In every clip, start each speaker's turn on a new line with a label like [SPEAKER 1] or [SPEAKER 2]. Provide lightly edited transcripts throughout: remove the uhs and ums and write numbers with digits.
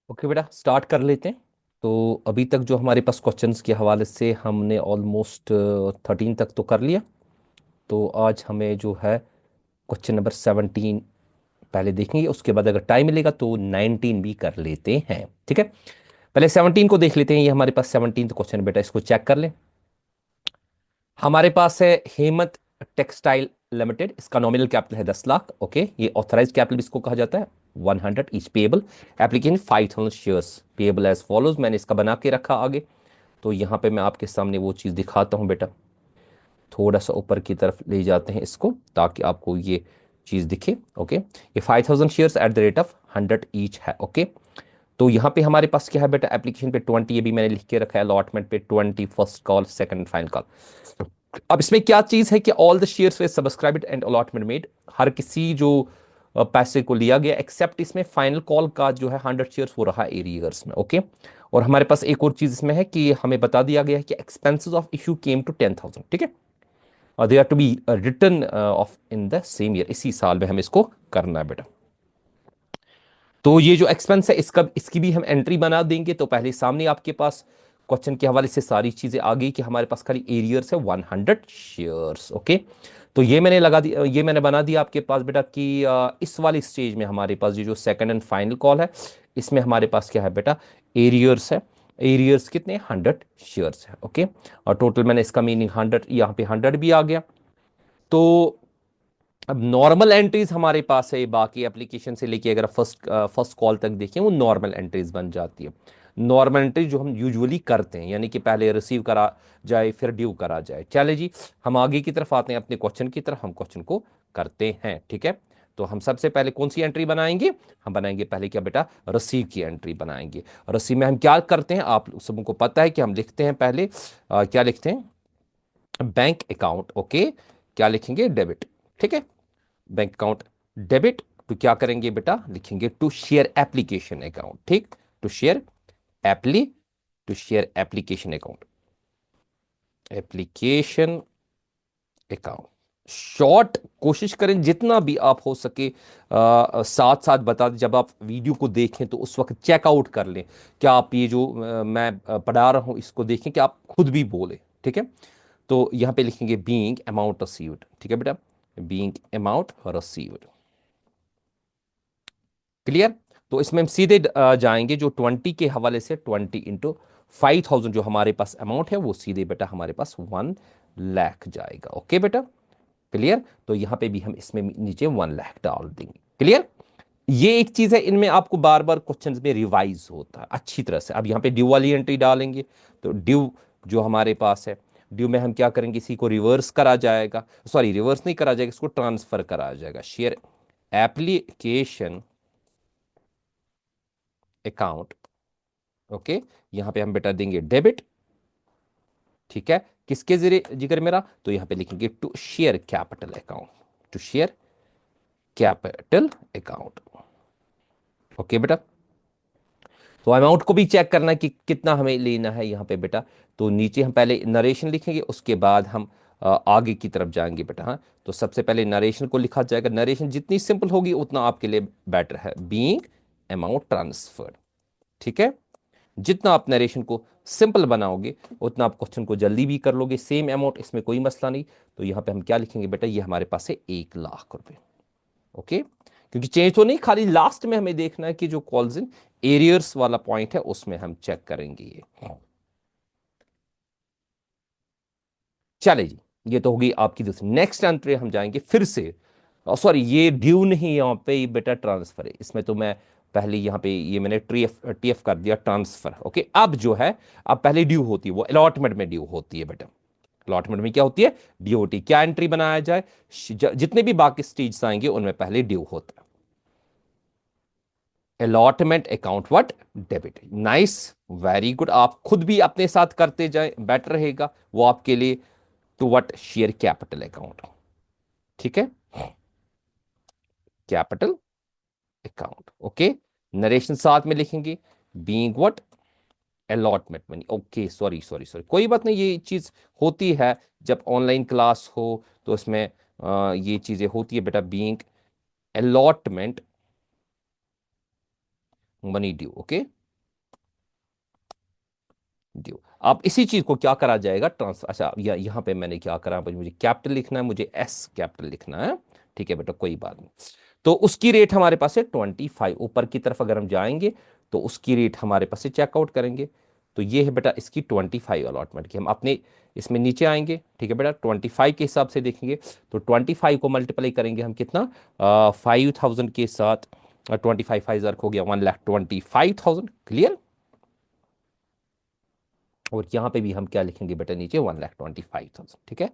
[SPEAKER 1] Okay बेटा, start कर लेते हैं। तो अभी तक जो हमारे पास क्वेश्चंस के हवाले से हमने ऑलमोस्ट 13 तक तो कर लिया। तो आज हमें जो है क्वेश्चन नंबर 17 पहले देखेंगे, उसके बाद अगर टाइम मिलेगा तो 19 भी कर लेते हैं। ठीक है, पहले 17 को देख लेते हैं। ये हमारे पास 17 क्वेश्चन बेटा, इसको चेक कर लें। हमारे पास है हेमंत टेक्सटाइल लिमिटेड, इसका नॉमिनल कैपिटल है 10 लाख। ओके, ये ऑथराइज कैपिटल इसको कहा जाता है 100 each. Payable application 5000 shares, payable as follows. मैंने इसका बना के रखा आगे। तो यहाँ पे मैं आपके सामने वो चीज़ दिखाता हूँ बेटा। थोड़ा सा ऊपर की तरफ ले जाते हैं इसको ताकि आपको ये चीज़ दिखे। ओके, ये 5000 shares at the rate of 100 each है। ओके, तो यहाँ पे हमारे पास क्या है बेटा, एप्लीकेशन पे 20, ये भी मैंने लिख के रखा है। अलॉटमेंट पे 20, first call, second final call. अब इसमें क्या चीज़ है कि all the shares were subscribed and allotment made. हर किसी जो पैसे को लिया गया, एक्सेप्ट इसमें फाइनल कॉल का जो है 100 शेयर्स हो रहा है एरियर्स में। ओके, और हमारे पास एक और चीज़ इसमें है कि हमें बता दिया गया है कि expenses of issue came to 10,000। ठीक है, और they are to be written off in the same year, इसी साल में हमें इसको करना है बेटा। तो ये जो एक्सपेंस है इसका, इसकी भी हम एंट्री बना देंगे। तो पहले सामने आपके पास क्वेश्चन के हवाले से सारी चीजें आ गई कि हमारे पास खाली एरियर्स है 100 शेयर्स। ओके, तो ये मैंने लगा दिया, ये मैंने बना दिया आपके पास बेटा कि इस वाली स्टेज में हमारे पास ये जो सेकंड एंड फाइनल कॉल है, इसमें हमारे पास क्या है बेटा, एरियर्स है। एरियर्स कितने, 100 शेयर्स है। ओके, और टोटल मैंने इसका मीनिंग 100, यहाँ पे 100 भी आ गया। तो अब नॉर्मल एंट्रीज हमारे पास है, बाकी एप्लीकेशन से लेके अगर फर्स्ट कॉल तक देखें, वो नॉर्मल एंट्रीज बन जाती है। नॉर्मल एंट्री जो हम यूजुअली करते हैं, यानी कि पहले रिसीव करा जाए फिर ड्यू करा जाए। चले जी, हम आगे की तरफ आते हैं, अपने क्वेश्चन की तरफ। हम क्वेश्चन को करते हैं। ठीक है, तो हम सबसे पहले कौन सी एंट्री बनाएंगे, हम बनाएंगे पहले क्या बेटा, रिसीव की एंट्री बनाएंगे। रिसीव में हम क्या करते हैं, आप सबको पता है कि हम लिखते हैं पहले क्या लिखते हैं, बैंक अकाउंट। ओके, क्या लिखेंगे, डेबिट। ठीक है, बैंक अकाउंट डेबिट। तो क्या करेंगे बेटा, लिखेंगे टू शेयर एप्लीकेशन अकाउंट। ठीक, to share appli to share application account, application account. Short कोशिश करें जितना भी आप हो सके, साथ साथ बता दें, जब आप वीडियो को देखें तो उस वक्त चेकआउट कर लें। क्या आप ये जो मैं पढ़ा रहा हूं इसको देखें कि आप खुद भी बोले। ठीक है, तो यहां पे लिखेंगे बीइंग अमाउंट रिसीव्ड। ठीक है बेटा, बीइंग अमाउंट रिसीव्ड। क्लियर। तो इसमें हम सीधे जाएंगे जो 20 के हवाले से, 20 इंटू 5000 जो हमारे पास अमाउंट है, वो सीधे बेटा हमारे पास 1 लाख जाएगा। ओके बेटा, क्लियर। तो यहां पे भी हम इसमें नीचे 1 लाख डाल देंगे। क्लियर। ये एक चीज है, इनमें आपको बार बार क्वेश्चंस में रिवाइज होता है अच्छी तरह से। अब यहाँ पे ड्यू वाली एंट्री डालेंगे। तो ड्यू जो हमारे पास है, ड्यू में हम क्या करेंगे, इसी को रिवर्स करा जाएगा, सॉरी रिवर्स नहीं करा जाएगा, इसको ट्रांसफर करा जाएगा। Share application account. ओके, यहां पे हम बेटा देंगे डेबिट। ठीक है, किसके जरिए जिक्र मेरा, तो यहां पे लिखेंगे to share capital account, to share capital account. Okay बेटा, तो अमाउंट को भी चेक करना है कि कितना हमें लेना है यहाँ पे बेटा। तो नीचे हम पहले नरेशन लिखेंगे, उसके बाद हम आगे की तरफ जाएंगे बेटा। हाँ, तो सबसे पहले नरेशन को लिखा जाएगा। नरेशन जितनी सिंपल होगी उतना आपके लिए बेटर है। Being amount transferred. ठीक है, जितना आप नरेशन को सिंपल बनाओगे उतना आप क्वेश्चन को जल्दी भी कर लोगे। सेम अमाउंट, इसमें कोई मसला नहीं। तो यहां पे हम क्या लिखेंगे बेटा, ये हमारे पास है 1 लाख रुपए। ओके, क्योंकि चेंज तो नहीं, खाली लास्ट में हमें देखना है कि जो कॉल्स इन एरियर्स वाला पॉइंट है उसमें हम चेक करेंगे ये। चले जी, ये तो होगी आपकी दूसरी। नेक्स्ट एंट्री हम जाएंगे फिर से, सॉरी ये ड्यू नहीं, यहाँ पे ये बेटा ट्रांसफर है। इसमें तो मैं पहले यहाँ पे ये मैंने टीएफ कर दिया ट्रांसफर। ओके, अब जो है, अब पहले ड्यू होती है वो अलॉटमेंट में ड्यू होती है बेटा। अलॉटमेंट में क्या होती है, ड्यू होती है। क्या एंट्री बनाया जाए, जितने भी बाकी स्टेज आएंगे उनमें पहले ड्यू होता है। Allotment account what, debit. Nice, very good. आप खुद भी अपने साथ करते जाए, बेटर रहेगा वो आपके लिए। To what, share capital account. ठीक है, कैपिटल अकाउंट। ओके, नरेशन साथ में लिखेंगे, being what, allotment money. Okay, sorry sorry sorry, कोई बात नहीं, ये चीज होती है जब ऑनलाइन क्लास हो तो इसमें ये चीजें होती है बेटा। Being allotment money due. Okay, due. अब इसी चीज को क्या करा जाएगा, ट्रांसफर। अच्छा यहाँ पे मैंने क्या करा, मुझे कैपिटल लिखना है, मुझे एस कैपिटल लिखना है, ठीक है बेटा, कोई बात नहीं। तो उसकी रेट हमारे पास है 25। ऊपर की तरफ अगर हम जाएंगे तो उसकी रेट हमारे पास से चेकआउट करेंगे। तो ये है बेटा इसकी 25 अलॉटमेंट की। हम अपने इसमें नीचे आएंगे, ठीक है बेटा, 25 के हिसाब से देखेंगे। तो 25 को मल्टीप्लाई करेंगे हम कितना, 5000 के साथ। 25 5 हो गया 1,25,000। क्लियर। और यहां पे भी हम क्या लिखेंगे बेटा, नीचे 1,25,000, ठीक है,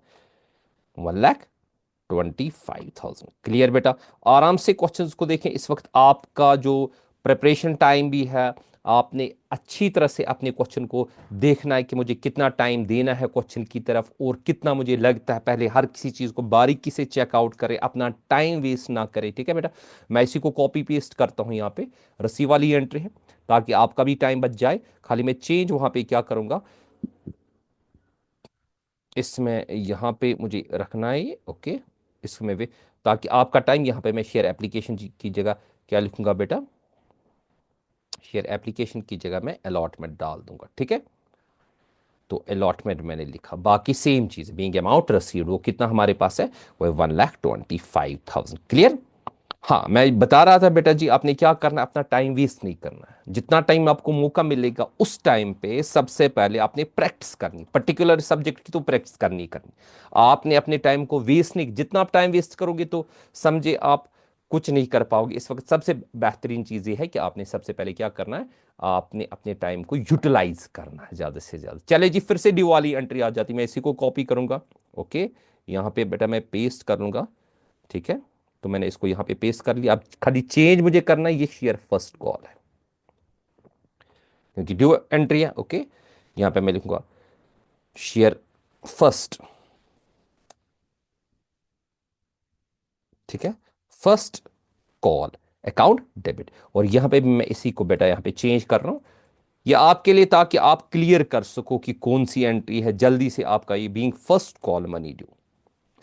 [SPEAKER 1] 1,25,000। क्लियर बेटा। आराम से क्वेश्चंस को देखें। इस वक्त आपका जो प्रिपरेशन टाइम भी है, आपने अच्छी तरह से अपने क्वेश्चन को देखना है कि मुझे कितना टाइम देना है क्वेश्चन की तरफ और कितना मुझे लगता है। पहले हर किसी चीज़ को बारीकी से चेकआउट करें, अपना टाइम वेस्ट ना करें, ठीक है बेटा। मैं इसी को कॉपी पेस्ट करता हूं, यहाँ पे रसी वाली एंट्री है, ताकि आपका भी टाइम बच जाए। खाली मैं चेंज वहां पे क्या करूंगा, इसमें यहाँ पे मुझे रखना है ये, ओके, इसमें भी, ताकि आपका टाइम, यहाँ पे मैं शेयर एप्लीकेशन की जगह क्या लिखूंगा बेटा, शेयर एप्लीकेशन की जगह मैं अलॉटमेंट डाल दूंगा, ठीक है। तो अलॉटमेंट मैंने लिखा, बाकी सेम चीज, बीइंग अमाउंट रसीव्ड, वो कितना हमारे पास है, वो 1,25,000। क्लियर। हाँ, मैं बता रहा था बेटा जी, आपने क्या करना है, अपना टाइम वेस्ट नहीं करना है। जितना टाइम आपको मौका मिलेगा उस टाइम पे सबसे पहले आपने प्रैक्टिस करनी, पर्टिकुलर सब्जेक्ट की तो प्रैक्टिस करनी। आपने अपने टाइम को वेस्ट नहीं, जितना आप टाइम वेस्ट करोगे तो समझे आप कुछ नहीं कर पाओगे। इस वक्त सबसे बेहतरीन चीज़ ये है कि आपने सबसे पहले क्या करना है, आपने अपने टाइम को यूटिलाइज करना है ज़्यादा से ज़्यादा। चले जी, फिर से ड्यू वाली एंट्री आ जाती, मैं इसी को कॉपी करूंगा, ओके, यहाँ पे बेटा मैं पेस्ट कर लूंगा, ठीक है। तो मैंने इसको यहां पे पेस्ट कर लिया। अब खाली चेंज मुझे करना है, ये शेयर फर्स्ट कॉल है, क्योंकि ड्यू एंट्री है, ओके। यहां पे मैं लिखूंगा शेयर फर्स्ट, ठीक है, फर्स्ट कॉल अकाउंट डेबिट। और यहां पे भी मैं इसी को बेटा यहां पे चेंज कर रहा हूं, ये आपके लिए, ताकि आप क्लियर कर सको कि कौन सी एंट्री है जल्दी से आपका, ये being first call money due.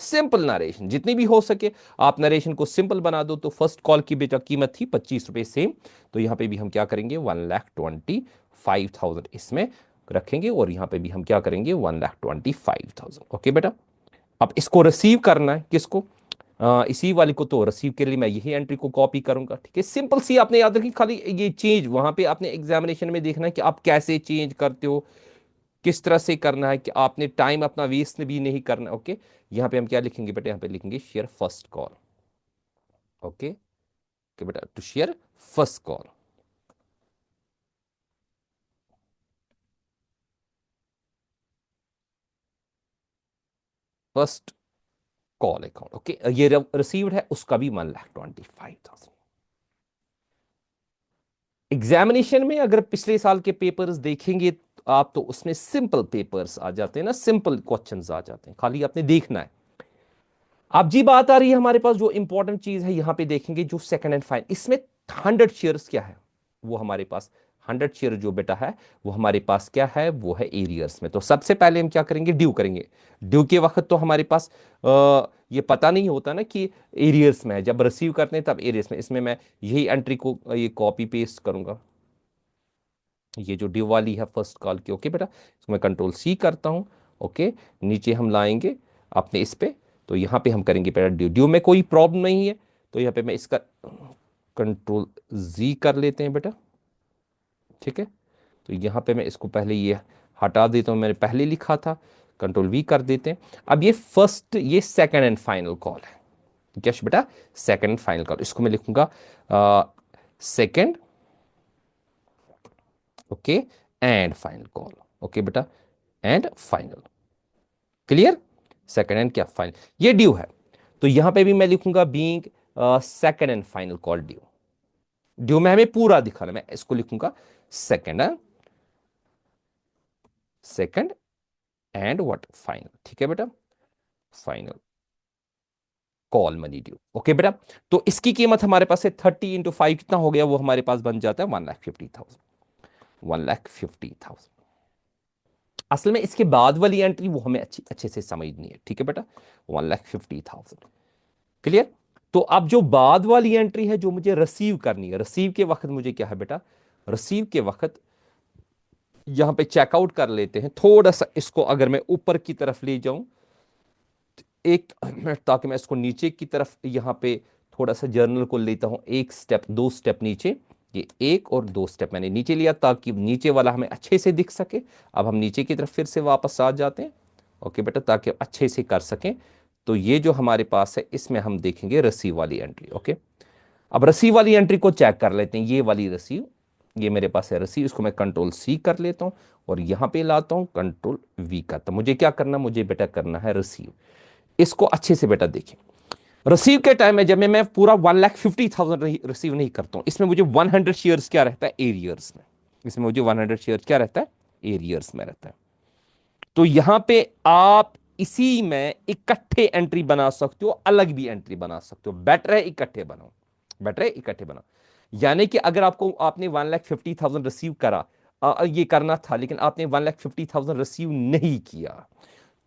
[SPEAKER 1] Simple narration जितनी भी हो सके, आप नरेशन को सिंपल बना दो। तो फर्स्ट कॉल की बेटा कीमत थी 25 रुपए सेम, तो यहां पे भी हम क्या करेंगे, 1,25,000 इसमें रखेंगे। और यहां पे भी हम क्या करेंगे, 1,25,000, ओके बेटा। अब इसको रिसीव करना है किसको, इसी वाले को। तो रिसीव के लिए मैं यही एंट्री को कॉपी करूंगा, ठीक है। सिंपल सी आपने याद रखी, खाली ये चेंज वहां पे आपने एग्जामिनेशन में देखना है कि आप कैसे चेंज करते हो, किस तरह से करना है, कि आपने टाइम अपना वेस्ट भी नहीं करना, ओके। यहाँ पे हम क्या लिखेंगे बेटा, यहाँ पे लिखेंगे शेयर फर्स्ट कॉल, ओके, कि बेटा to share first call, first call account, okay. ये रिसीव्ड है, उसका भी 1,25,000। एग्जामिनेशन में अगर पिछले साल के पेपर्स देखेंगे आप, तो उसमें सिंपल पेपर्स आ जाते हैं ना, सिंपल क्वेश्चंस आ जाते हैं, खाली आपने देखना है। अब जी बात आ रही है हमारे पास जो इंपॉर्टेंट चीज है, यहां पे देखेंगे जो सेकंड एंड फाइन, इसमें 100 शेयर्स क्या है, वो हमारे पास 100 शेयर जो बेटा है, वो हमारे पास क्या है, वो है एरियर्स में। तो सबसे पहले हम क्या करेंगे, ड्यू करेंगे। ड्यू के वक्त तो हमारे पास ये पता नहीं होता ना कि एरियर्स में है, जब रिसीव करते हैं तब एरियर्स में। इसमें मैं यही एंट्री को ये कॉपी पेस्ट करूंगा, ये जो ड्यू वाली है फर्स्ट कॉल की, ओके बेटा। इसको मैं कंट्रोल C करता हूं, ओके। नीचे हम लाएंगे अपने इस पे, तो यहाँ पे हम करेंगे बेटा ड्यू। ड्यू में कोई प्रॉब्लम नहीं है, तो यहाँ पे मैं इसका कंट्रोल Z कर लेते हैं बेटा, ठीक है। तो यहाँ पे मैं इसको पहले ये हटा देता हूँ, मैंने पहले लिखा था, कंट्रोल V कर देते हैं। अब ये फर्स्ट, ये सेकंड एंड फाइनल कॉल है, क्या बेटा, सेकंड एंड फाइनल कॉल। इसको मैं लिखूंगा second, okay, and final call, okay बेटा, and final. Clear. Second and क्या, फाइनल, ये ड्यू है। तो यहां पे भी मैं लिखूंगा being second and final call due. Due में हमें पूरा दिखाना, मैं इसको लिखूंगा second, second and what, final, ठीक है बेटा, final call money due, okay बेटा। तो इसकी कीमत हमारे पास है 30 × 5, कितना हो गया, वो हमारे पास बन जाता है 1,50,000, 1,50,000। असल में इसके बाद वाली एंट्री वो हमें अच्छे से समझनी है, ठीक है बेटा, 1,50,000। क्लियर। तो अब जो बाद वाली एंट्री है जो मुझे रिसीव करनी है, रिसीव के वक्त मुझे क्या है बेटा, रिसीव के वक्त यहां पे चेकआउट कर लेते हैं। थोड़ा सा इसको अगर मैं ऊपर की तरफ ले जाऊं, एक मिनट, ताकि मैं इसको नीचे की तरफ यहाँ पे थोड़ा सा जर्नल को लेता हूँ, एक स्टेप दो स्टेप नीचे, ये एक और दो स्टेप मैंने नीचे लिया ताकि नीचे वाला हमें अच्छे से दिख सके। अब हम नीचे की तरफ फिर से वापस आ जाते हैं, ओके बेटा, ताकि अच्छे से कर सकें। तो ये जो हमारे पास है इसमें हम देखेंगे रसीव वाली एंट्री, ओके। अब रसीव वाली एंट्री को चेक कर लेते हैं, ये वाली रसीव, ये मेरे पास है रसीव, इसको मैं कंट्रोल सी कर लेता हूँ और यहां पे लाता हूं कंट्रोल वी करता हूं। मुझे क्या करना, मुझे बेटा करना है रिसीव। इसको अच्छे से बेटा देखिए, रिसीव के टाइम में जब मैं पूरा 1,50,000 रिसीव नहीं करता हूं, इसमें मुझे 100 शेयर्स क्या रहता है, एरियर्स में। इसमें मुझे 100 शेयर्स क्या रहता है, एरियर्स में रहता है। तो यहां पे आप इसी में इकट्ठे एंट्री बना सकते हो, अलग भी एंट्री बना सकते हो। बेटर है इकट्ठे बनाओ, बेटर है इकट्ठे बनाओ। यानी कि अगर आपको, आपने 1,50,000 रिसीव करा, ये करना था, लेकिन आपने 1,50,000 रिसीव नहीं किया।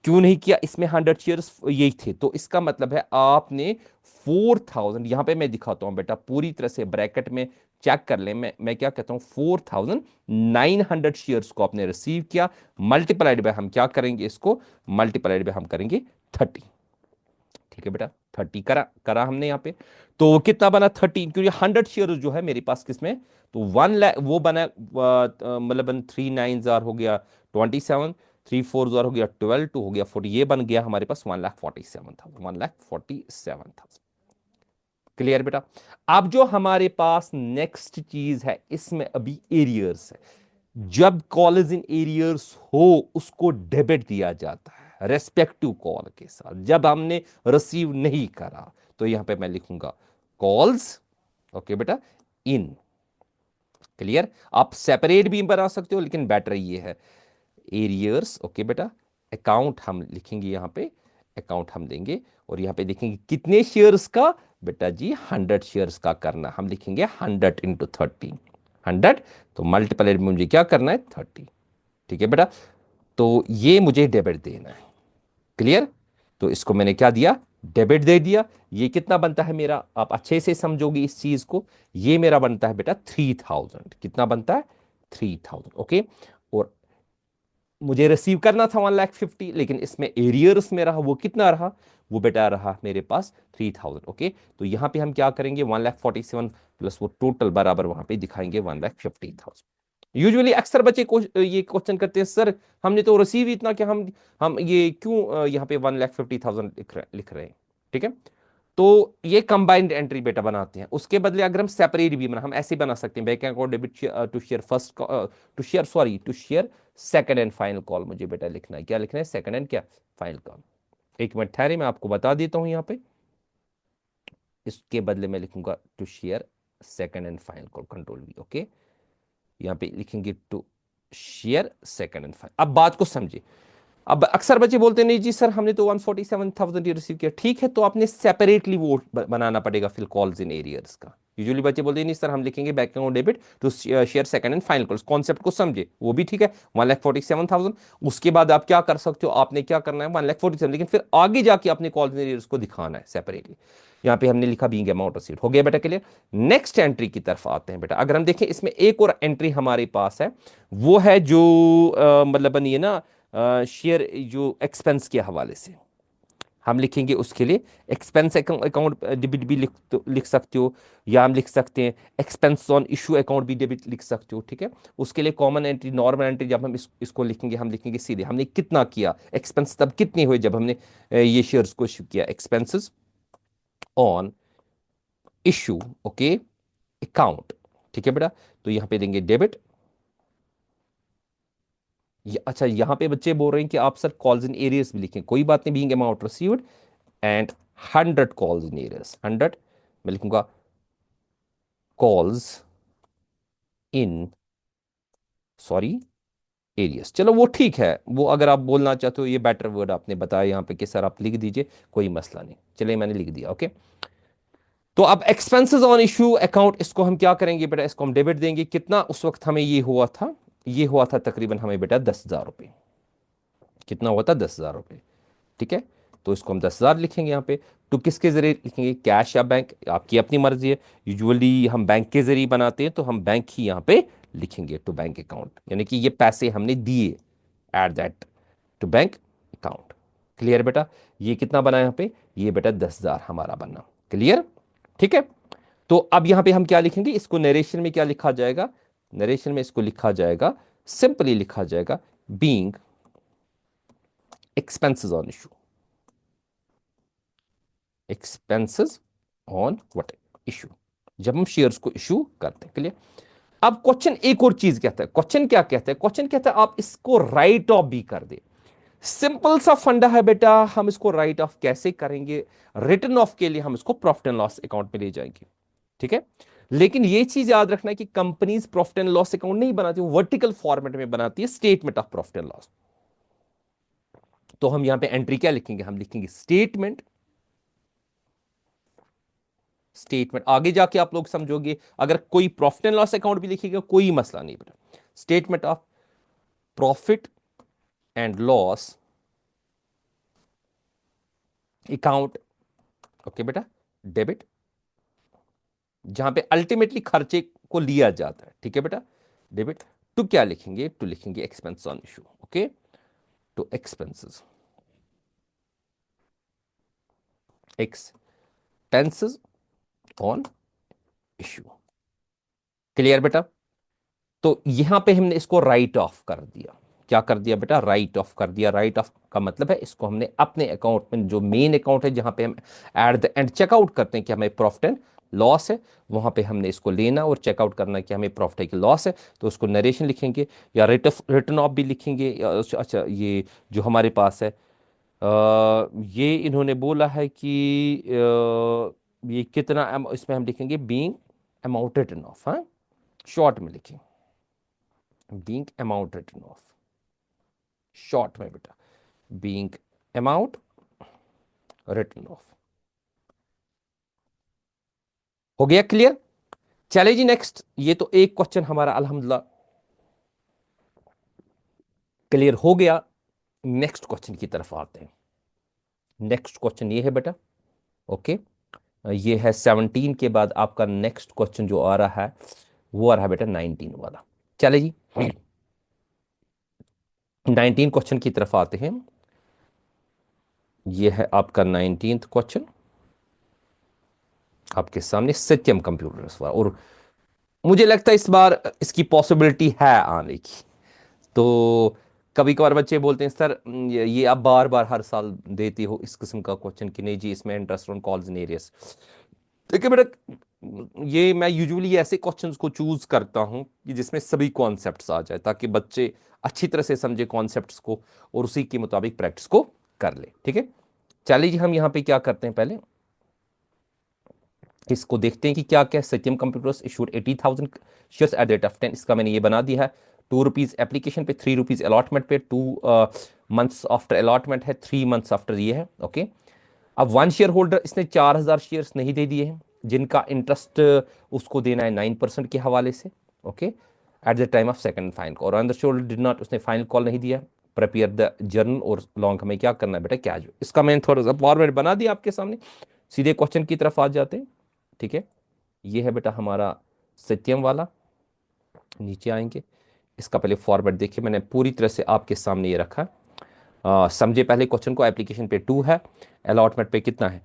[SPEAKER 1] क्यों नहीं किया, इसमें 100 शेयर्स यही थे, तो इसका मतलब है आपने 4,000, यहां पे मैं दिखाता हूं बेटा पूरी तरह से ब्रैकेट में चेक कर ले, मैं क्या कहता हूं, 4,900 शेयर्स को आपने रिसीव किया। मल्टीप्लाइड बाय हम क्या करेंगे, इसको मल्टीप्लाइड बाय हम करेंगे 30। ठीक है बेटा, 30 करा करा हमने यहाँ पे। तो कितना बना 30, क्योंकि 100 शेयर जो है मेरे पास किसमें, तो 1 लाख वो बना, मतलब 3 9 हो गया 27, 3 4 हो गया 12, 2 हो गया 40, ये बन गया हमारे पास 1,47,000, 1,47,000। क्लियर बेटा। अब जो हमारे पास नेक्स्ट चीज है, इसमें अभी एरियर्स है। जब कॉल इन एरियर्स हो उसको डेबिट दिया जाता है रेस्पेक्टिव कॉल के साथ, जब हमने रिसीव नहीं करा तो यहां पे मैं लिखूंगा कॉल्स, ओके बेटा, इन। क्लियर। आप सेपरेट भी बना सकते हो, लेकिन बेटर ये है एरियर्स, ओके बेटा। अकाउंट हम लिखेंगे यहां पे, अकाउंट हम देंगे और यहां पे देखेंगे कितने शेयर्स का, बेटा जी 100 शेयर्स का करना, हम लिखेंगे 100 इंटू 30, 100, तो मल्टीप्लाई में मुझे क्या करना है 30। ठीक है बेटा, तो ये मुझे डेबिट देना है। क्लियर। तो इसको मैंने क्या दिया, डेबिट दे दिया। ये कितना बनता है मेरा, आप अच्छे से समझोगे इस चीज को, ये मेरा बनता है बेटा 3,000। कितना बनता है, 3,000, ओके। और मुझे रिसीव करना था 1,50,000, लेकिन इसमें एरियर्स में रहा, वो कितना रहा, वो बेटा रहा मेरे पास 3,000, ओके। तो यहां पे हम क्या करेंगे, 1,47,000 प्लस वो टोटल बराबर वहां पे दिखाएंगे 1,50,000। यूजुअली अक्सर बच्चे ये क्वेश्चन करते हैं, सर हमने तो रिसीव इतना कि हम ये क्यों यहाँ पे 1,50,000 लिख रहे हैं। ठीक है, तो ये कंबाइंड एंट्री बेटा बनाते हैं। उसके बदले अगर हम सेपरेट भी बना, हम ऐसे बना सकते हैं, bank account debit to share first, to share, sorry, to share second and final call. मुझे बेटा लिखना है, क्या लिखना है, सेकंड एंड क्या, फाइनल कॉल। एक मिनट ठहरे, मैं आपको बता देता हूं यहाँ पे। इसके बदले मैं लिखूंगा to share second and final call, control V, okay. यहाँ पे लिखेंगे to share second and final. अब बात को समझिए। अब अक्सर बच्चे बोलते हैं नहीं जी सर हमने तो 147,000 रिसीव किया, ठीक है, तो आपने सेपरेटली वो बनाना पड़ेगा फिर कॉल्स इन एरियर्स का। यूजुअली बच्चे बोलते हैं नहीं सर हम लिखेंगे bank account debit to share second and final calls, concept को समझे, वो भी ठीक है। 1,47,000, उसके बाद आप क्या कर सकते हो, आपने क्या करना है 1,47,000, लेकिन फिर आगे जाके अपने कॉल्स इन एरियर्स को दिखाना है सेपरेटली। यहाँ पे हमने लिखा बीइंग अमाउंट रिसीव्ड, हो गया बेटा क्लियर। नेक्स्ट एंट्री की तरफ आते हैं बेटा। अगर हम देखें इसमें एक और एंट्री हमारे पास है, वो है जो मतलब बनिए ना शेयर जो एक्सपेंस के हवाले से हम लिखेंगे, उसके लिए एक्सपेंस अकाउंट डेबिट भी लिख सकते हो, या हम लिख सकते हैं एक्सपेंस ऑन इशू अकाउंट भी डेबिट लिख सकते हो। ठीक है, उसके लिए कॉमन एंट्री, नॉर्मल एंट्री जब हम इसको लिखेंगे, हम लिखेंगे सीधे हमने कितना किया एक्सपेंस, तब कितने हुए जब हमने ये शेयर्स को इशू किया, expenses on issue, okay, account. ठीक है बेटा, तो यहां पे देंगे डेबिट। अच्छा, यहां पे बच्चे बोल रहे हैं कि आप सर कॉल्स इन एरियर्स भी लिखें, कोई बात नहीं, being amount received and 100 calls in arrears, 100 मैं लिखूंगा कॉल्स इन, सॉरी, एरियस। चलो वो ठीक है, वो अगर आप बोलना चाहते हो, ये बेटर वर्ड आपने बताया यहाँ पे कि सर आप लिख दीजिए, कोई मसला नहीं, चलिए मैंने लिख दिया, ओके। तो अब एक्सपेंसेस ऑन इशू अकाउंट, इसको हम क्या करेंगे बेटा, इसको हम डेबिट देंगे। कितना उस वक्त हमें ये हुआ था, ये हुआ था तकरीबन हमें बेटा 10,000 रुपये। कितना हुआ था, 10,000 रुपये। ठीक है, तो इसको हम 10,000 लिखेंगे यहाँ पे। तो किसके जरिए लिखेंगे, कैश या बैंक, आपकी अपनी मर्जी है। यूजुअली हम बैंक के जरिए बनाते हैं, तो हम बैंक ही यहाँ पे लिखेंगे टू बैंक अकाउंट, यानी कि ये पैसे हमने दिए at that to bank account. Clear बेटा? ये कितना बना यहाँ पे? ये बेटा 10,000 हमारा बना। क्लियर? ठीक है। तो अब यहां पे हम क्या लिखेंगे? इसको नरेशन में क्या लिखा जाएगा? नरेशन में इसको लिखा जाएगा, सिंपली लिखा जाएगा being expenses on issue. Expenses on what? Issue, जब हम शेयर्स को इशू करते हैं। क्लियर? अब क्वेश्चन एक और चीज कहता है। क्वेश्चन क्या कहता है? क्वेश्चन कहता है आप इसको राइट ऑफ भी कर दे। सिंपल सा फंडा है बेटा, हम इसको राइट ऑफ कैसे करेंगे? रिटर्न ऑफ के लिए हम इसको प्रॉफिट एंड लॉस अकाउंट में ले जाएंगे। ठीक है? लेकिन ये चीज याद रखना है कि companies profit and loss account नहीं बनाती, वो वर्टिकल फॉर्मेट में बनाती है, statement of profit and loss. तो हम यहां पे एंट्री क्या लिखेंगे? हम लिखेंगे स्टेटमेंट। स्टेटमेंट आगे जाके आप लोग समझोगे, अगर कोई प्रॉफिट एंड लॉस अकाउंट भी लिखेगा कोई मसला नहीं बेटा। Statement of profit and loss account. Okay बेटा? डेबिट, जहां पे अल्टीमेटली खर्चे को लिया जाता है। ठीक है बेटा? डेबिट टू क्या लिखेंगे? टू लिखेंगे expense on issue. Okay? To expenses, expenses on issue. Clear बेटा? तो यहां पे हमने इसको राइट ऑफ कर दिया। क्या कर दिया बेटा? राइट ऑफ कर दिया। राइट ऑफ का मतलब है इसको हमने अपने अकाउंट में, जो मेन अकाउंट है जहां पे हम एट द एंड चेकआउट करते हैं कि हमें प्रॉफिट एंड लॉस है, वहां पे हमने इसको लेना और चेकआउट करना है कि हमें प्रॉफिट है कि लॉस है। तो उसको नरेशन लिखेंगे या रिटर्न ऑफ भी लिखेंगे। अच्छा, ये जो हमारे पास है, ये इन्होंने बोला है कि ये कितना इसमें हम लिखेंगे बीइंग अमाउंट रिटर्न ऑफ। हाँ, शॉर्ट में लिखेंगे being amount return of, short में बेटा बीइंग अमाउंट रिटर्न ऑफ। हो गया क्लियर? चले जी नेक्स्ट। ये तो एक क्वेश्चन हमारा अल्हम्दुलिल्लाह क्लियर हो गया। नेक्स्ट क्वेश्चन की तरफ आते हैं। नेक्स्ट क्वेश्चन ये है बेटा। ओके? ये है 17 के बाद आपका नेक्स्ट क्वेश्चन जो आ रहा है वो आ रहा है बेटा 19 वाला। चले जी 19 क्वेश्चन की तरफ आते हैं। ये है आपका 19th क्वेश्चन आपके सामने, सत्यम कंप्यूटर्स वाला। और मुझे लगता है इस बार इसकी पॉसिबिलिटी है आने की। तो कभी कभार बच्चे बोलते हैं सर ये आप बार बार हर साल देते हो इस किस्म का क्वेश्चन कि नहीं जी इसमें interest on calls in areas. देखिए बेटा, ये मैं यूजुअली ऐसे क्वेश्चंस को चूज करता हूं कि जिसमें सभी कॉन्सेप्ट्स आ जाए, ताकि बच्चे अच्छी तरह से समझे कॉन्सेप्ट्स को और उसी के मुताबिक प्रैक्टिस को कर ले। ठीक है? चलिए जी हम यहाँ पे क्या करते हैं, पहले इसको देखते हैं कि क्या क्या। Satyam computers issued 80,000 shares at the rate of 10। इसका मैंने ये बना दिया है। ₹2 एप्लीकेशन पे, ₹3 अलॉटमेंट पे, 2 मंथ्स आफ्टर अलॉटमेंट है, 3 मंथ्स आफ्टर ये है। ओके? अब वन शेयर होल्डर इसने 4,000 शेयर्स नहीं दे दिए हैं, जिनका इंटरेस्ट उसको देना है 9% के हवाले से। Okay? At the time of second fine call, और अंदर शेयर होल्डर डिड नॉट, उसने फाइनल कॉल नहीं दिया। प्रिपेयर द जर्नल और लॉन्ग हमें क्या करना है बेटा? कैश। इसका मैंने थोड़ा सा फॉर्मेट बना दिया आपके सामने। सीधे क्वेश्चन की तरफ आ जाते हैं। ठीक है? ये है बेटा हमारा सत्यम वाला। नीचे आएंगे, इसका पहले फॉर्मेट देखिए, मैंने पूरी तरह से आपके सामने ये रखा। समझे पहले क्वेश्चन को। एप्लीकेशन पे 2 है, अलॉटमेंट पे कितना है?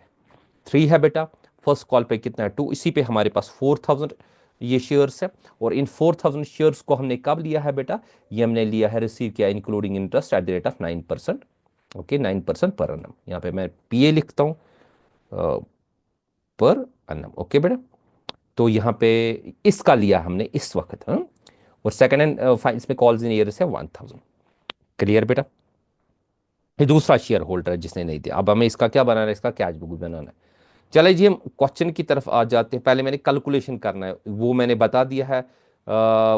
[SPEAKER 1] 3 है बेटा। फर्स्ट कॉल पे कितना है? 2। इसी पे हमारे पास 4,000 ये शेयर्स है। और इन 4,000 शेयर्स को हमने कब लिया है बेटा? ये हमने लिया है, रिसीव किया including interest eight the rate of 9%। Okay? 9% पर annum। यहाँ पे मैं पीए लिखता हूँ, पर annum। ओके बेटा? तो यहाँ पे इसका लिया हमने इस वक्त। हाँ? और सेकंड हैंड फाइल्स में कॉल्स इन ईयर्स है 1,000। क्लियर बेटा? ये दूसरा शेयर होल्डर है जिसने नहीं दिया। अब हमें इसका क्या बनाना है? इसका कैश बुक बनाना है। चले जी हम क्वेश्चन की तरफ आ जाते हैं। पहले मैंने कैलकुलेशन करना है, वो मैंने बता दिया है।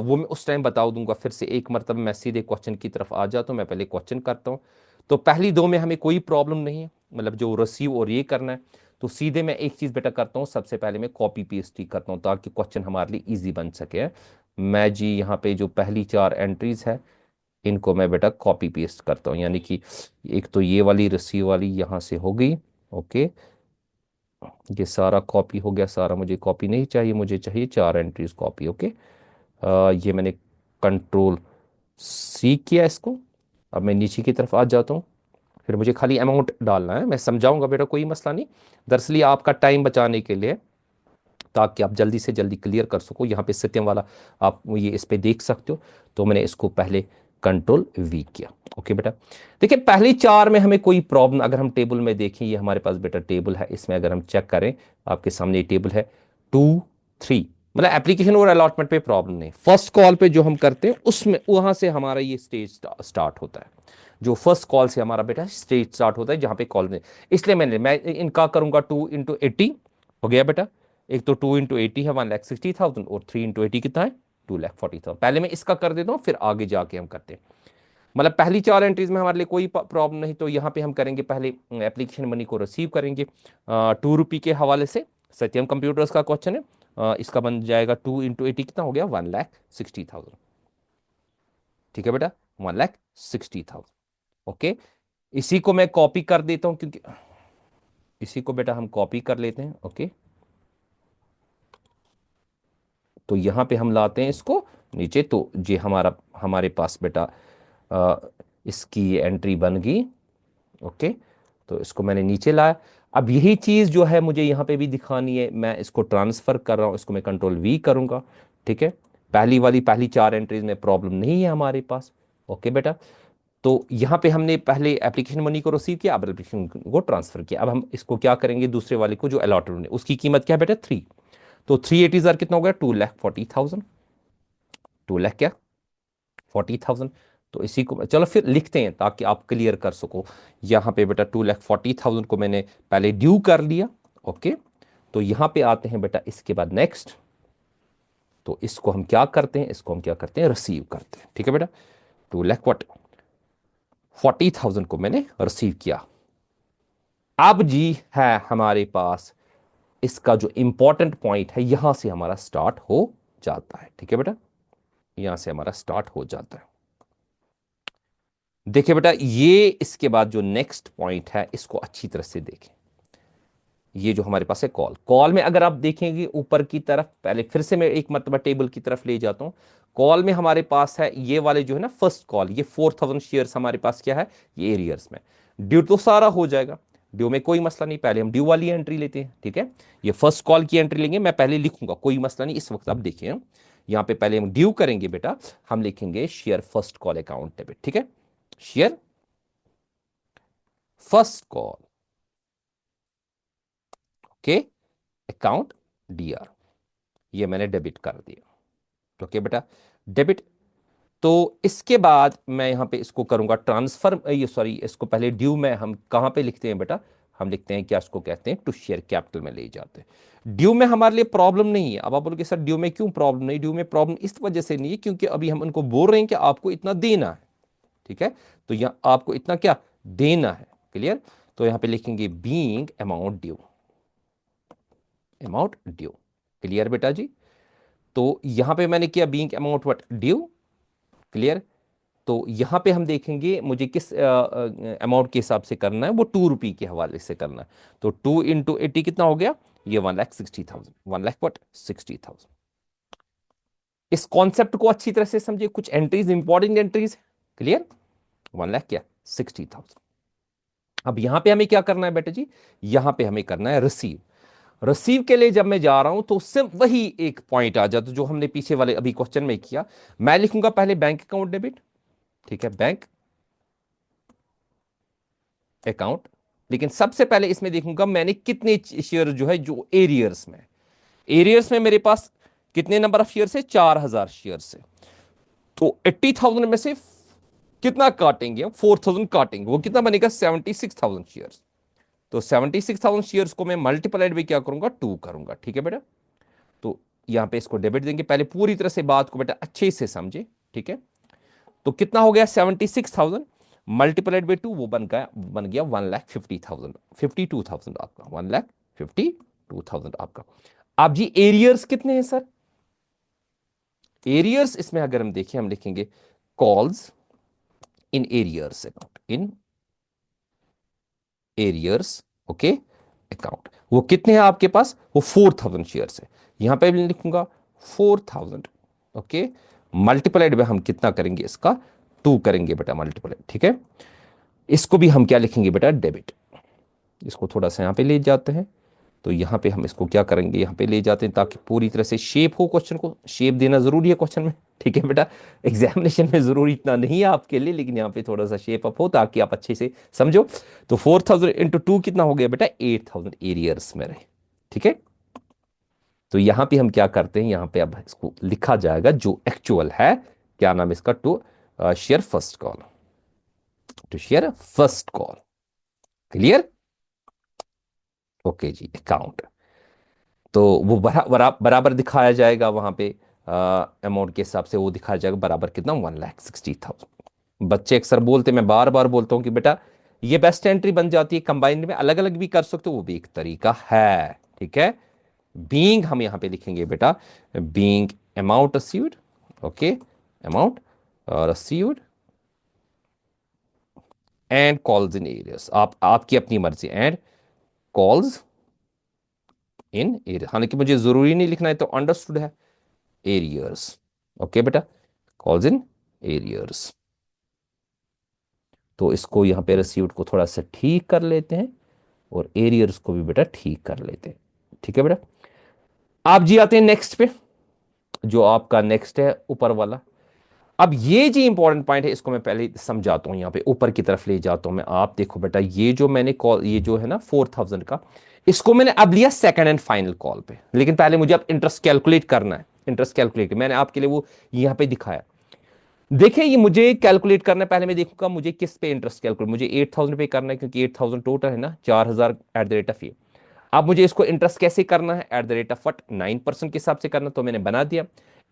[SPEAKER 1] वो मैं उस टाइम बता दूंगा। फिर से एक मरतबा मैं सीधे क्वेश्चन की तरफ आ जाता हूँ। मैं पहले क्वेश्चन करता हूँ। तो पहली दो में हमें कोई प्रॉब्लम नहीं है, मतलब जो रिसीव और ये करना है। तो सीधे मैं एक चीज़ बेटा करता हूँ, सबसे पहले मैं कॉपी पेस्ट ही करता हूँ ताकि क्वेश्चन हमारे लिए ईजी बन सके। मैं जी यहाँ पे जो पहली 4 एंट्रीज है इनको मैं बेटा कॉपी पेस्ट करता हूँ, यानी कि एक तो ये वाली रिसीव वाली यहाँ से हो गई। ओके? ये सारा कॉपी हो गया। सारा मुझे कॉपी नहीं चाहिए, मुझे चाहिए 4 एंट्रीज कॉपी। ओके? ये मैंने कंट्रोल सी किया इसको। अब मैं नीचे की तरफ आ जाता हूँ, फिर मुझे खाली अमाउंट डालना है, मैं समझाऊंगा बेटा, कोई मसला नहीं। दरअसल ये आपका टाइम बचाने के लिए, ताकि आप जल्दी से जल्दी क्लियर कर सको। यहाँ पे सत्यम वाला आप ये इस पे देख सकते हो। तो मैंने इसको पहले कंट्रोल वी किया। ओके बेटा, देखिए पहली चार में हमें कोई प्रॉब्लम, अगर हम टेबल में देखें, ये हमारे पास बेटा टेबल है, इसमें अगर हम चेक करें, आपके सामने ये टेबल है 2 3, मतलब एप्लीकेशन और अलॉटमेंट पे प्रॉब्लम नहीं। फर्स्ट कॉल पे जो हम करते हैं उसमें, वहां से हमारा ये स्टेज स्टार्ट होता है। जो फर्स्ट कॉल से हमारा बेटा स्टेज स्टार्ट होता है, जहां पे कॉल, इसलिए मैं इनका करूंगा 2 × 80 हो गया बेटा। एक तो 2 × 80 है 1,60,000, और 3 × 80 कितना है 2,40,000। पहले मैं इसका कर देता हूँ, फिर आगे जाके हम करते हैं। मतलब पहली चार एंट्रीज में हमारे लिए कोई प्रॉब्लम नहीं। तो यहाँ पे हम करेंगे, पहले एप्लीकेशन मनी को रिसीव करेंगे 2 रुपये के हवाले से। सत्यम कंप्यूटर्स का क्वेश्चन है। इसका बन जाएगा 2 × 80 कितना हो गया 1,60,000। ठीक है बेटा, 1,60,000। ओके, इसी को मैं कॉपी कर देता हूँ, क्योंकि इसी को बेटा हम कॉपी कर लेते हैं। ओके, तो यहां पे हम लाते हैं इसको नीचे। तो ये हमारे पास बेटा अ, इसकी एंट्री बन गई। ओके, तो इसको मैंने नीचे लाया। अब यही चीज जो है मुझे यहां पे भी दिखानी है, मैं इसको ट्रांसफर कर रहा हूं, इसको मैं कंट्रोल वी करूंगा। ठीक है, पहली वाली पहली चार एंट्रीज में प्रॉब्लम नहीं है हमारे पास। ओके बेटा, तो यहां पे हमने पहले एप्लीकेशन मनी को रिसीव किया, अब एप्लीकेशन को ट्रांसफर किया। अब हम इसको क्या करेंगे, दूसरे वाले को जो अलॉटेड है उसकी कीमत क्या है बेटा 3। तो 380,000 कितना हो गया 2,40,000। 2 लाख क्या 40,000। तो इसी को चलो फिर लिखते हैं, ताकि आप क्लियर कर सको। यहाँ पे बेटा 2,40,000 को मैंने पहले ड्यू कर लिया। ओके, तो यहाँ पे आते हैं बेटा, इसके बाद नेक्स्ट। तो इसको हम क्या करते हैं, इसको हम क्या करते हैं, रिसीव करते हैं। ठीक है बेटा, 2,40,000 को मैंने रिसीव किया। अब जी है हमारे पास इसका जो इंपॉर्टेंट पॉइंट है, यहां से हमारा स्टार्ट हो जाता है। ठीक है बेटा, यहां से हमारा स्टार्ट हो जाता है। देखिए बेटा, ये इसके बाद जो नेक्स्ट पॉइंट है, इसको अच्छी तरह से देखें। ये जो हमारे पास है कॉल, कॉल में अगर आप देखेंगे ऊपर की तरफ, पहले फिर से मैं एक मरतबा टेबल की तरफ ले जाता हूं। कॉल में हमारे पास है ये वाले जो है ना फर्स्ट कॉल, ये 4,000 शेयर्स हमारे पास क्या है, ये एरियर्स में। ड्यू तो सारा हो जाएगा, ड्यू में कोई मसला नहीं। पहले हम ड्यू वाली एंट्री लेते हैं। ठीक है, ये फर्स्ट कॉल की एंट्री लेंगे, मैं पहले लिखूंगा, कोई मसला नहीं। इस वक्त आप देखिए, यहाँ पे पहले हम ड्यू करेंगे बेटा, हम लिखेंगे share first call account debit. ठीक है, शेयर फर्स्ट कॉल के अकाउंट डीआर, ये मैंने डेबिट कर दिया। ओके बेटा, डेबिट। तो इसके बाद मैं यहां पे इसको करूंगा ट्रांसफर, ये सॉरी, इसको पहले ड्यू में हम कहां पे लिखते हैं बेटा, हम लिखते हैं क्या, इसको कहते हैं टू शेयर कैपिटल में ले जाते हैं। ड्यू में हमारे लिए प्रॉब्लम नहीं है। अब आप बोलोगे सर ड्यू में क्यों प्रॉब्लम नहीं, ड्यू में प्रॉब्लम इस वजह से नहीं है क्योंकि अभी हम उनको बोल रहे हैं कि आपको इतना देना है। ठीक है, तो यहां आपको इतना क्या देना है, क्लियर। तो यहां पे लिखेंगे being amount due, amount due, clear बेटा जी। तो यहां पे मैंने किया being amount what due, clear. तो यहां पे हम देखेंगे मुझे किस अमाउंट के हिसाब से करना है, वो 2 रुपये के हवाले से करना है। तो 2 × 80 कितना हो गया, ये 1,60,000, 1,60,000। इस कॉन्सेप्ट को अच्छी तरह से समझिए, कुछ एंट्रीज इंपॉर्टेंट एंट्रीज, क्लियर। 1,00,000 क्या 60,000। अब यहां पे हमें क्या करना है बेटा जी, यहां पे हमें करना है रिसीव। रिसीव के लिए जब मैं जा रहा हूं, तो उससे वही एक पॉइंट आ जाता जो हमने पीछे वाले अभी क्वेश्चन में किया। मैं लिखूंगा पहले बैंक अकाउंट डेबिट। ठीक है, बैंक अकाउंट, लेकिन सबसे पहले इसमें देखूंगा मैंने कितने शेयर जो है जो एरियर्स में, एरियर्स में मेरे पास कितने नंबर ऑफ शेयर है, 4,000 शेयर से। तो 80,000 में से कितना काटेंगे, 4,000 काटेंगे, वो कितना बनेगा 76,000 शेयर। तो 76,000 शेयर्स को मैं मल्टीप्लाइड में क्या करूंगा 2 करूंगा। ठीक है बेटा, तो यहां पे इसको डेबिट देंगे। पहले पूरी तरह से बात को बेटा अच्छे से समझे। ठीक है, तो कितना हो गया 76,000 मल्टीप्लाइड बाई 2, वो बन गया 1,50,000, 52,000 आपका, 1,52,000 आपका। अब जी एरियर्स कितने हैं सर, एरियर्स इसमें अगर हम देखें, हम लिखेंगे calls in arrears account, in arrears okay account. वो कितने हैं आपके पास, वो 4,000 शेयर्स है। यहां पे भी लिखूंगा 4,000 ओके मल्टीप्लाइड में हम कितना करेंगे, इसका 2 करेंगे बेटा मल्टीप्लाइड, ठीक है। इसको भी हम क्या लिखेंगे बेटा, डेबिट। इसको थोड़ा सा यहाँ पे ले जाते हैं, तो यहाँ पे हम इसको क्या करेंगे, यहाँ पे ले जाते हैं ताकि पूरी तरह से शेप हो, क्वेश्चन को शेप देना जरूरी है क्वेश्चन में, ठीक है बेटा। एग्जामिनेशन में जरूरी इतना नहीं है आपके लिए, लेकिन यहाँ पे थोड़ा सा शेप अप हो ताकि आप अच्छे से समझो। तो 4000 इंटू 2 कितना हो गया बेटा, 8000 एरियर्स में रहे, ठीक है। तो यहाँ पे हम क्या करते हैं, यहाँ पे अब इसको लिखा जाएगा जो एक्चुअल है, क्या नाम है इसका, to share first call, to share first call, clear. Okay जी, अकाउंट। तो वो बराबर दिखाया जाएगा वहां पे, अमाउंट के हिसाब से वो दिखाया जाएगा बराबर कितना, 1,60,000। बच्चे अक्सर बोलते, मैं बार बार बोलता हूँ कि बेटा ये बेस्ट एंट्री बन जाती है, कंबाइंड में अलग अलग भी कर सकते हो, वो भी एक तरीका है, ठीक है। बीइंग हम यहां पे लिखेंगे बेटा, being amount received, okay, amount received and calls in arrears, आप आपकी अपनी मर्जी, एंड कॉल्स इन एरियर, हालांकि मुझे जरूरी नहीं लिखना है, तो अंडरस्टूड है, एरियर्स, ओके बेटा, कॉल्स इन एरियर्स। तो इसको यहां पे रिसीव्ड को थोड़ा सा ठीक कर लेते हैं, और एरियर्स को भी बेटा ठीक कर लेते हैं, ठीक है बेटा। आप जी आते हैं नेक्स्ट पे, जो आपका नेक्स्ट है ऊपर वाला। अब ये जो इंपॉर्टेंट पॉइंट है, इसको मैं पहले समझाता हूं, यहां पे ऊपर की तरफ ले जाता हूं मैं। आप देखो बेटा, ये जो मैंने कॉल, ये जो है ना 4000 का, इसको मैंने अब लिया सेकंड एंड फाइनल कॉल पे, लेकिन पहले मुझे अब इंटरेस्ट कैलकुलेट करना है। इंटरेस्ट कैलकुलेट मैंने आपके लिए वो यहां पे दिखाया। देखिए ये मुझे कैलकुलेट करना है, पहले मैं देखूंगा मुझे किस पे इंटरेस्ट कैलकुलेट, मुझे 8000 पे करना है, क्योंकि 8000 टोटल है ना, 4000 एट द रेट ऑफ ये। अब मुझे इसको इंटरेस्ट कैसे करना है, eight the rate of what, 9% के हिसाब से करना, तो मैंने बना दिया।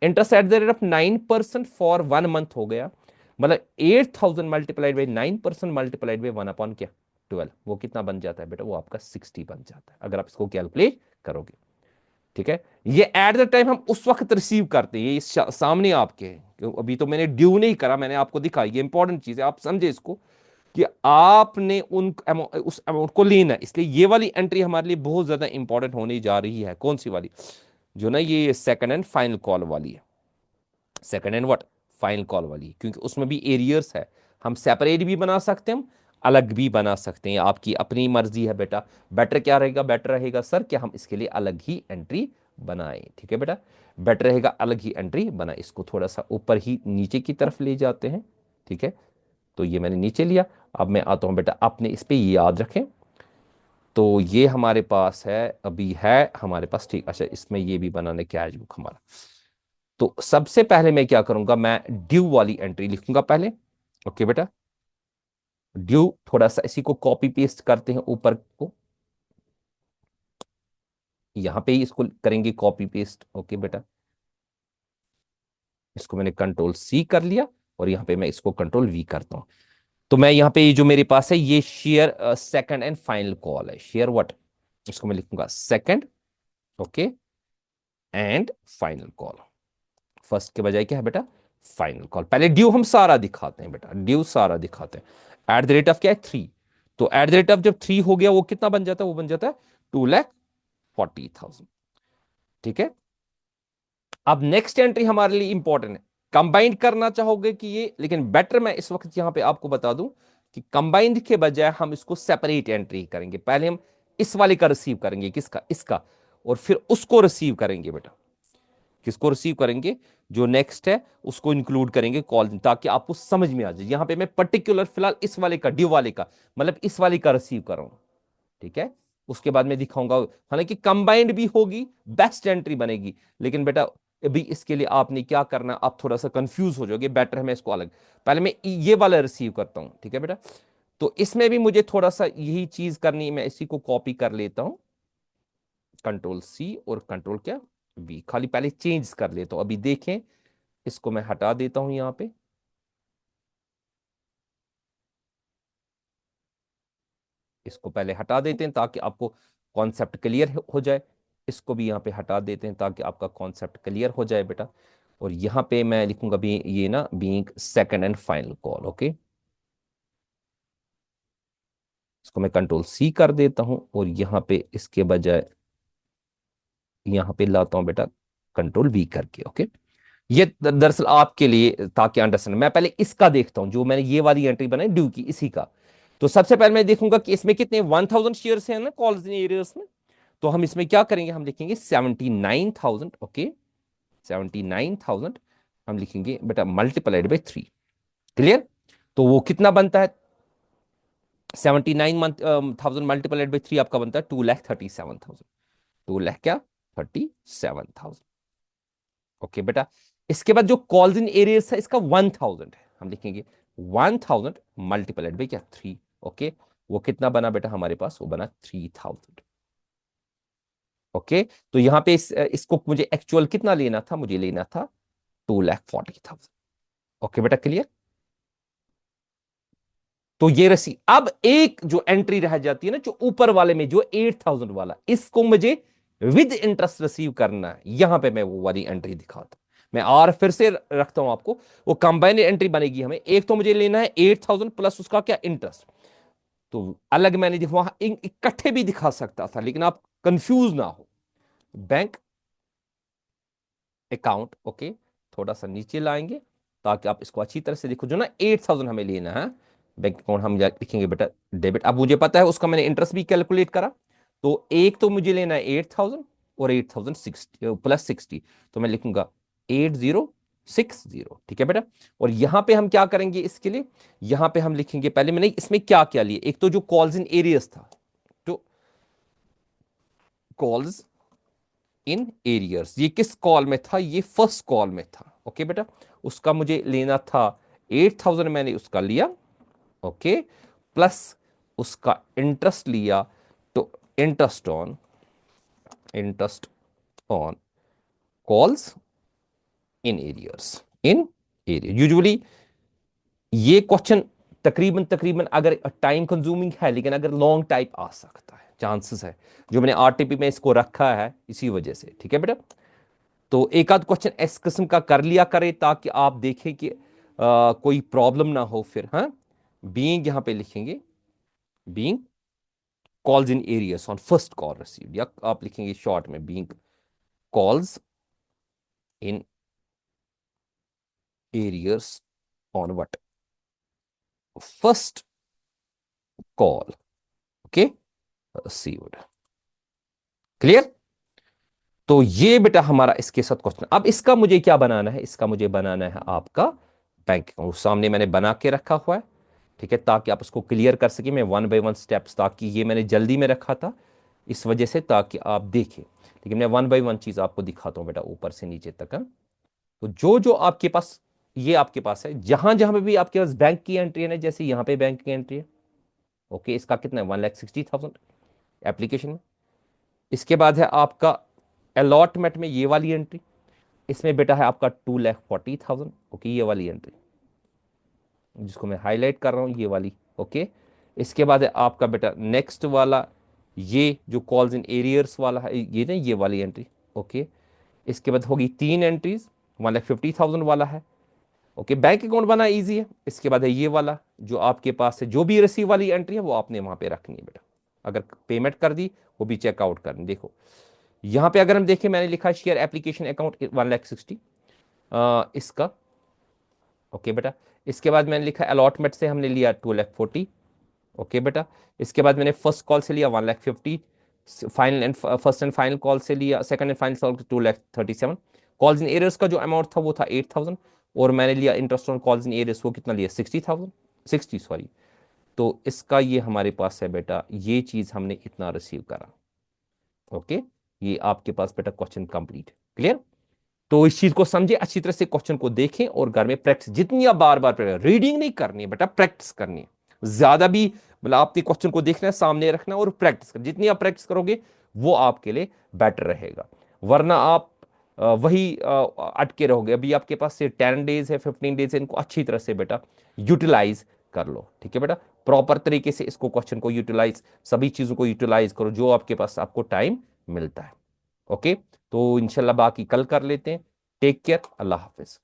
[SPEAKER 1] Interest eight the rate of 9% for 1 month हो गया, मतलब 8000 multiplied by 9% multiplied by 1 upon क्या, 12, वो कितना बन जाता है बेटा, वो आपका 60 बन जाता है, अगर आप इसको कैलकुलेट करोगे, ठीक है। ये एट द टाइम हम उस वक्त रिसीव करते हैं, ये सामने आपके है, अभी तो मैंने ड्यू नहीं करा, मैंने आपको दिखाई, ये इंपॉर्टेंट चीज है, आप समझे इसको, कि आपने उस अमाउंट को लेना है, इसलिए ये वाली एंट्री हमारे लिए बहुत ज्यादा इंपॉर्टेंट होने जा रही है। कौन सी वाली, जो ना ये सेकंड एंड फाइनल कॉल वाली है, second and what, final call वाली, क्योंकि उसमें भी एरियर्स है, हम सेपरेट भी बना सकते हैं, हम अलग भी बना सकते हैं, आपकी अपनी मर्जी है बेटा। बेटर क्या रहेगा, बेटर रहेगा सर कि हम इसके लिए अलग ही एंट्री बनाएं, ठीक है बेटा, बेटर रहेगा अलग ही एंट्री बनाए। इसको थोड़ा सा ऊपर ही नीचे की तरफ ले जाते हैं, ठीक है। तो ये मैंने नीचे लिया, अब मैं आता हूं बेटा, आपने इस पे याद रखें। तो ये हमारे पास है, अभी है हमारे पास, ठीक, अच्छा इसमें ये भी बनाने क्या है बुक हमारा। तो सबसे पहले मैं क्या करूंगा, मैं ड्यू वाली एंट्री लिखूंगा पहले, ओके बेटा। ड्यू, थोड़ा सा इसी को कॉपी पेस्ट करते हैं ऊपर को, यहां पे ही इसको करेंगे कॉपी पेस्ट, ओके बेटा। इसको मैंने कंट्रोल सी कर लिया, और यहां पे मैं इसको कंट्रोल वी करता हूं। तो मैं यहां पे जो मेरे पास है, ये share second and final call है, शेयर व्हाट, इसको मैं लिखूंगा second, okay, and final call. First के बजाय क्या है बेटा, फाइनल कॉल। पहले ड्यू हम सारा दिखाते हैं बेटा, ड्यू सारा दिखाते हैं। एट द रेट ऑफ क्या है, 3, तो एट द रेट ऑफ जब 3 हो गया, वो कितना बन जाता है, वो बन जाता है 2,40,000, ठीक है। अब नेक्स्ट एंट्री हमारे लिए इंपॉर्टेंट है, कंबाइंड करना चाहोगे कि ये, लेकिन बेटर मैं इस वक्त यहां पे आपको बता दूं कि कंबाइंड के बजाय हम इसको सेपरेट एंट्री करेंगे। पहले हम इस वाले का रिसीव करेंगे, किसका, इसका, और फिर उसको रिसीव करेंगे बेटा, किसको रिसीव करेंगे, जो नेक्स्ट है उसको इंक्लूड करेंगे कॉल, ताकि आपको समझ में आ जाए। यहां पे मैं पर्टिकुलर फिलहाल इस वाले का, ड्यू वाले का, मतलब इस वाले का रिसीव कर रहा हूं, ठीक है। उसके बाद मैं दिखाऊंगा, हालांकि कंबाइंड भी होगी, बेस्ट एंट्री बनेगी, लेकिन बेटा अभी इसके लिए आपने क्या करना, आप थोड़ा सा कंफ्यूज हो जाओगे, बेटर है मैं इसको अलग, पहले मैं ये वाला रिसीव करता हूं, ठीक है बेटा। तो इसमें भी मुझे थोड़ा सा यही चीज करनी है, मैं इसी को कॉपी कर लेता हूं, कंट्रोल सी और कंट्रोल क्या, वी, खाली पहले चेंज कर लेता हूं। अभी देखें, इसको मैं हटा देता हूं यहां पे, इसको पहले हटा देते हैं ताकि आपको कॉन्सेप्ट क्लियर हो जाए। इसको भी यहाँ पे हटा देते हैं ताकि आपका कॉन्सेप्ट क्लियर हो जाए बेटा। और यहाँ पे मैं लिखूंगा भी ये ना, being second and final call, okay. इसको मैं कंट्रोल सी कर देता हूं, और यहाँ पे इसके बजाय यहाँ पे लाता हूं बेटा कंट्रोल वी करके, ओके। ये दरअसल आपके लिए ताकि अंडरस्टैंड, मैं पहले इसका देखता हूं जो मैंने ये वाली एंट्री बनाई ड्यू की इसी का। तो सबसे पहले मैं देखूंगा कि इसमें कितने 1000 शेयर्स हैं ना कॉल्स इन एरियर्स में। तो हम इसमें क्या करेंगे, हम लिखेंगे 79,000। ओके, 79,000 हम लिखेंगे बेटा मल्टीप्लाइड बाई 3। क्लियर? तो वो कितना बनता है, 79,000 मल्टीप्लाइड बाई 3 आपका बनता है 2,37,000। 2 लाख क्या, 37,000। ओके बेटा, इसके बाद जो कॉल्स इन एरियस है इसका 1000 है, हम लिखेंगे 1000 मल्टीप्लाइड बाई क्या 3। ओके, वो कितना बना बेटा हमारे पास, वो बना 3000। ओके, तो यहां पे इसको मुझे एक्चुअल कितना लेना था, मुझे लेना था 2,40,000। ओके बेटा, क्लियर? तो ये रसी, अब एक जो एंट्री रह जाती है ना जो ऊपर वाले में, जो 8000 वाला, इसको मुझे विद इंटरेस्ट रिसीव करना है। यहां पे मैं वो वाली एंट्री दिखाता हूं, मैं और फिर से रखता हूं आपको। वो कंबाइंड एंट्री बनेगी हमें, एक तो मुझे लेना है 8000 प्लस उसका क्या इंटरेस्ट। तो अलग मैंने वहां इकट्ठे भी दिखा सकता था, लेकिन आप कंफ्यूज ना हो। बैंक अकाउंट, ओके, थोड़ा सा नीचे लाएंगे ताकि आप इसको अच्छी तरह से देखो। जो ना 8000 हमें लेना है, बैंक अकाउंट हम लिखेंगे बेटा डेबिट। अब मुझे पता है उसका मैंने इंटरेस्ट भी कैलकुलेट करा। तो एक तो मुझे लेना है 8000 और 8060 प्लस 60, तो मैं लिखूंगा 8060। ठीक है बेटा? और यहां पे हम क्या करेंगे इसके लिए, यहां पे हम लिखेंगे पहले मैंने इसमें क्या क्या लिए, एक तो जो कॉल्स इन एरियस था, तो कॉल्स इन एरियर्स, ये किस कॉल में था, ये फर्स्ट कॉल में था। ओके बेटा, उसका मुझे लेना था 8000, मैंने उसका लिया। ओके, प्लस उसका इंटरेस्ट लिया। तो interest on calls in arrears, in area. Usually ये क्वेश्चन तकरीबन तकरीबन अगर टाइम कंज्यूमिंग है, लेकिन अगर लॉन्ग टाइप आ सकता है, चांसेस है। जो मैंने आरटीपी में इसको रखा है इसी वजह से। ठीक है बेटा? तो एक आध क्वेश्चन इस किस्म का कर लिया करे ताकि आप देखें कि कोई प्रॉब्लम ना हो फिर। हाँ, बीइंग यहां पे लिखेंगे, being calls in areas on first call received, या आप लिखेंगे शॉर्ट में being calls in areas on what, first call. Okay, received. Clear? तो ये बेटा हमारा इसके साथ क्वेश्चन। अब इसका मुझे क्या बनाना है, इसका मुझे बनाना है आपका बैंक अकाउंट। सामने मैंने बना के रखा हुआ है, ठीक है, ताकि आप उसको क्लियर कर सके। मैं वन बाय वन स्टेप्स, ताकि ये मैंने जल्दी में रखा था इस वजह से, ताकि आप देखें। लेकिन मैं वन बाय वन चीज आपको दिखाता हूं बेटा ऊपर से नीचे तक। हाँ? तो जो जो आपके पास, ये आपके पास है, जहां जहां पे भी आपके पास बैंक की एंट्री है ना, जैसे यहां पे बैंक की एंट्री है। ओके, इसका कितना है 1,60,000 एप्लीकेशन में। इसके बाद है आपका अलॉटमेंट में ये वाली एंट्री, इसमें बेटा है आपका 2,40,000। ओके, ये वाली एंट्री जिसको मैं हाईलाइट कर रहा हूं, ये वाली। ओके, इसके बाद है आपका बेटा नेक्स्ट वाला, ये जो कॉल्स इन एरियर्स वाला है, ये ना ये वाली एंट्री। ओके, इसके बाद होगी 3 एंट्रीज, 1,50,000 वाला है। ओके, बैंक अकाउंट बना इजी है। इसके बाद है ये वाला जो आपके पास है, जो भी रिसीव वाली एंट्री है वो आपने वहां पे रखनी है बेटा। अगर पेमेंट कर दी वो भी चेकआउट करनी। देखो यहां पे अगर हम देखें, मैंने लिखा शेयर एप्लीकेशन अकाउंट 1,60,000 इसका। ओके बेटा, इसके बाद मैंने लिखा अलॉटमेंट से हमने लिया 2,40,000। ओके बेटा, इसके बाद मैंने फर्स्ट कॉल से लिया 1,50,000, final and first and final call से लिया, second and final call 2,37,000। Calls in arrears का जो अमाउंट था वो था 8,000, और मैंने लिया interest on calls in arrears, वो कितना लिया 60,000, 60 सॉरी। तो इसका ये हमारे पास है बेटा, ये चीज हमने इतना रिसीव करा। ओके, ये आपके पास बेटा क्वेश्चन कंप्लीट। क्लियर? तो इस चीज को समझे अच्छी तरह से, क्वेश्चन को देखें और घर में प्रैक्टिस, जितनी आप बार बार रीडिंग नहीं करनी है बेटा, प्रैक्टिस करनी है ज्यादा भी। मतलब आपने क्वेश्चन को देखना है, सामने रखना है और प्रैक्टिस कर, जितनी आप प्रैक्टिस करोगे वो आपके लिए बेटर रहेगा। वरना आप वही अटके रहोगे। अभी आपके पास से 10 डेज है, 15 डेज है, इनको अच्छी तरह से बेटा यूटिलाइज कर लो। ठीक है बेटा? प्रॉपर तरीके से इसको क्वेश्चन को यूटिलाइज, सभी चीजों को यूटिलाइज करो जो आपके पास आपको टाइम मिलता है। ओके, तो इंशाल्लाह बाकी कल कर लेते हैं। टेक केयर, अल्लाह हाफिज।